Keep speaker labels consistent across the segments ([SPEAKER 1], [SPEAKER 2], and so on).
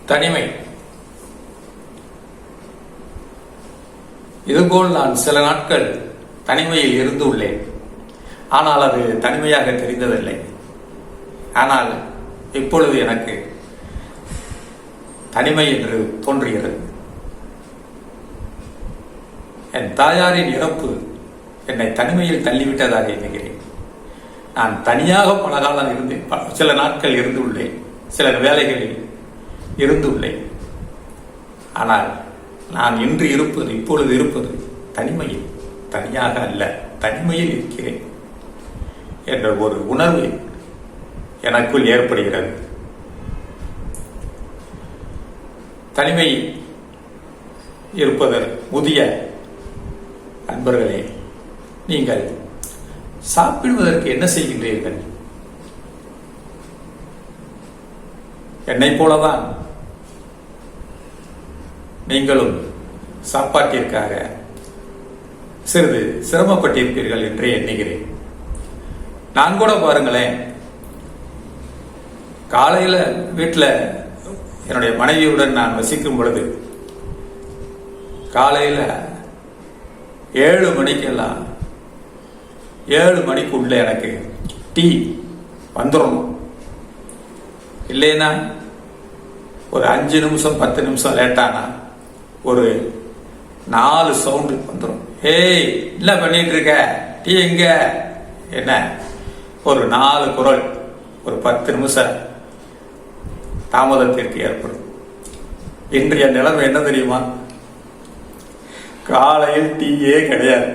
[SPEAKER 1] தனிமை. இதுபோல் நான் சில நாட்கள் தனிமையில் இருந்து உள்ளேன். ஆனால் அது தனிமையாக தெரிந்ததில்லை. ஆனால் இப்பொழுது எனக்கு தனிமை என்று தோன்றுகிறது. என் தாயாரின் இறப்பு என்னை தனிமையில் தள்ளிவிட்டதாக எண்ணுகிறேன். நான் தனியாக பல காலம் இருந்தேன். சில நாட்கள் இருந்து உள்ளேன், சில வேலைகளில் இருந்துள்ளேன். ஆனால் நான் இன்று இருப்பது, இப்பொழுது இருப்பது தனிமையில், தனியாக அல்ல, தனிமையில் இருக்கிறேன் என்ற ஒரு உணர்வு எனக்குள் ஏற்படுகிறது. தனிமை இருப்பதற்கு முதிய அன்பர்களே, நீங்கள் சாப்பிடுவதற்கு என்ன செய்கின்றீர்கள்? என்னைப் போலதான் நீங்களும் சாப்பாட்டிற்காக சிறிது சிரமப்பட்டிருப்பீர்கள் என்றே எண்ணுகிறேன். நான் கூட பாருங்களேன், காலையில வீட்டில் என்னுடைய மனைவியுடன் நான் வசிக்கும் பொழுது காலையில 7 மணிக்கெல்லாம் 7 மணிக்குள்ள எனக்கு டீ வந்துடணும். இல்லைன்னா ஒரு 5 நிமிஷம் 10 நிமிஷம் லேட்டானா ஒரு 4 சவுண்டு வந்துடும். ஏய், என்ன பண்ணிட்டு இருக்க, டீ எங்க, என்ன, ஒரு 4 குரல், ஒரு 10 நிமிஷம் தாமதத்திற்கு ஏற்படும். இன்றைய நிலைமை என்ன தெரியுமா? காலையில் டீயே கிடையாது.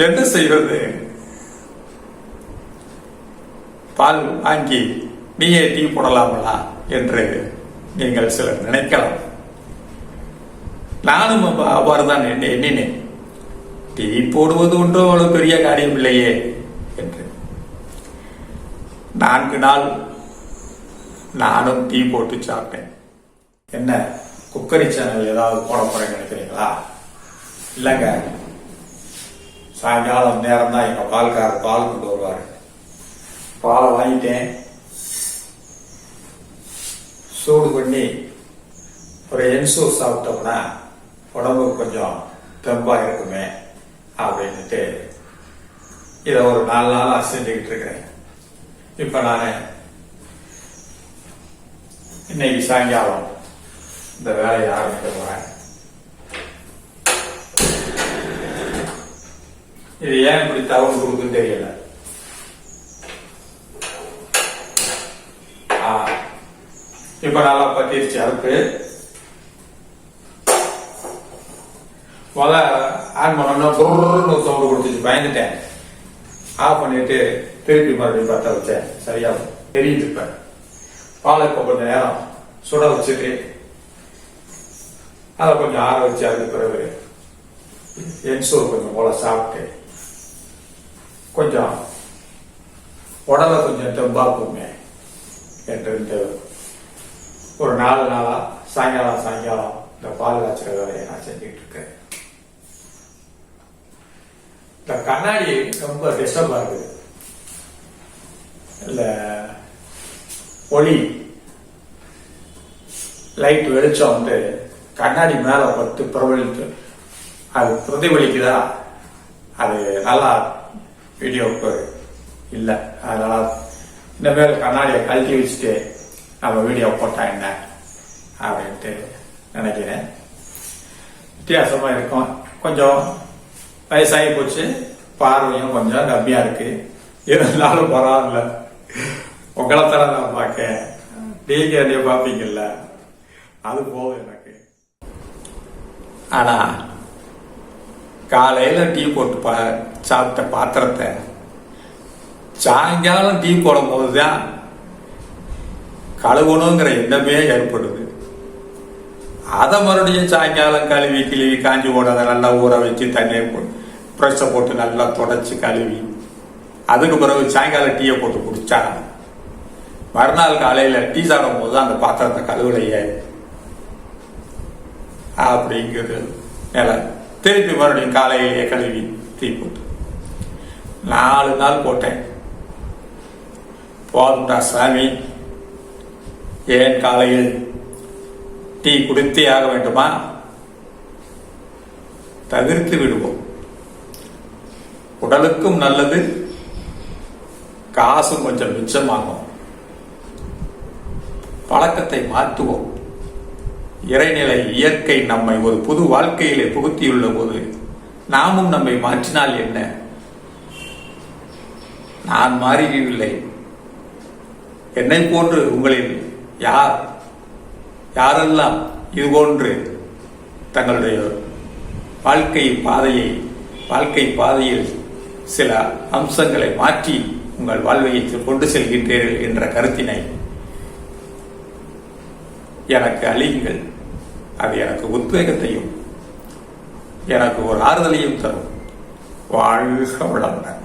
[SPEAKER 1] என்ன செய்வது? பால் வாங்கி நீயே டீ போடலாமலா என்று நீங்கள் சிலர் நினைக்கலாம். நானும் அவ்வாறுதான் எண்ணினேன். டீ போடுவது ஒன்றும் அவ்வளவு பெரிய காரியம் இல்லையே என்று. 4 நாள் நானும் டீ போட்டு சாப்பிட்டேன். என்ன குக்கரி சேனல் ஏதாவது போட போறேன்னு நினைக்கிறீங்களா? இல்லைங்க, சாயங்காலம் நேரம் தான் எங்க பால்காரர் பால் கொண்டு வருவாரு. பாலை வாங்கிட்டேன், சூடு பண்ணி ஒரு என்சூர் சாப்பிட்டோம்னா உடம்புக்கு கொஞ்சம் தெம்பா இருக்குமே அப்படின்ட்டு இதை ஒரு 4 நாளா செஞ்சுக்கிட்டு இருக்கிறேன். இப்ப நான் இன்னைக்கு சாயங்காலம் இந்த வேலையை ஆரம்பிக்க போறேன். இது ஏன் இப்படி தவறு கொடுக்குன்னு தெரியல. இப்ப நல்லா பத்திருச்சு அடுப்பு. ஆன் பண்ணோம்னா சவுண்டு கொடுத்துச்சு, பயந்துட்டேன். ஆஃப் பண்ணிட்டு திருப்பி மறுபடியும் பத்த வச்சேன். சரியா தெரியுது. இப்ப பாலை இப்ப கொஞ்சம் நேரம் சுட வச்சுட்டு அதை கொஞ்சம் ஆற வச்சு அதுக்கு பிறகு என்சூர் கொஞ்சம் போல சாப்பிட்டு கொஞ்சம் உடலை கொஞ்சம் தெம்பாக்குமே என்று ஒரு 4 நாளா சாயங்காலம் இந்த பால் காய்ச்சற வேலையை நான் செஞ்சுட்டு இருக்கேன். இந்த கண்ணாடி ரொம்ப டிஸ்டர்பா இருக்குது. இல்ல ஒளி லைட் வெளிச்சம் வந்து கண்ணாடி மேல பட்டு பிரபலித்து அது பிரதிபலிக்குதா, அது நல்லா வீடியோவுக்கு இல்லை. அதனால இந்த மேல கண்ணாடியை கழட்டி வச்சுட்டு நம்ம வீடியோ போட்டா என்ன அப்படின்ட்டு நினைக்கிறேன். வித்தியாசமா இருக்கும். கொஞ்சம் வயசாகி போச்சு, பார்வையும் கொஞ்சம் கம்மியா இருக்கு. இருந்தாலும் பரவாயில்ல, உங்களை தர நான் பார்க்க, நீங்க என்னைய பார்ப்பீங்கல்ல, அது போதும் எனக்கு. ஆனா காலையில டீ போட்டு சாப்பிட்ட பாத்திரத்தை சாயங்காலம் டீ போடும் போதுதான் கழுவணுங்கிற எண்ணமே ஏற்படுது. அதை மறுபடியும் சாயங்காலம் கழுவி காஞ்சி போடாத நல்லா ஊற வச்சு தண்ணீர் ப்ரெஷ்ஷை போட்டு நல்லா தொடச்சி கழுவி அதுக்கு பிறகு சாயங்காலம் டீயை போட்டு குடிச்சா மறுநாள் காலையில டீ சாப்பிடும் போது அந்த பாத்திரத்தை கழுவலையே அப்படிங்கிறது நிலை. திருப்பி மறுபடியும் காலையிலேயே கழுவி டீ போட்டு 4 நாள் போட்டேன். போதும்டா சாமி, ஏன் காலையில் டீ குடித்தே ஆக வேண்டுமா? தவிர்த்து விடுவோம். உடலுக்கும் நல்லது, காசும் கொஞ்சம் மிச்சமாகும். பழக்கத்தை மாற்றுவோம். இறைநிலை இயற்கை நம்மை ஒரு புது வாழ்க்கையிலே புகுத்தியுள்ள போது நாமும் நம்மை மாற்றினால் என்ன? நான் மாறிவில்லை. என்னை போன்று உங்களில் யாரெல்லாம் இதுபோன்று தங்களுடைய வாழ்க்கை பாதையில் சில அம்சங்களை மாற்றி உங்கள் வாழ்வை கொண்டு செல்கின்றீர்கள் என்ற கருத்தினை எனக்கு அளியுங்கள். அது எனக்கு உத்வேகத்தையும் எனக்கு ஒரு ஆறுதலையும் தரும். வாழ்க வளமுடன்.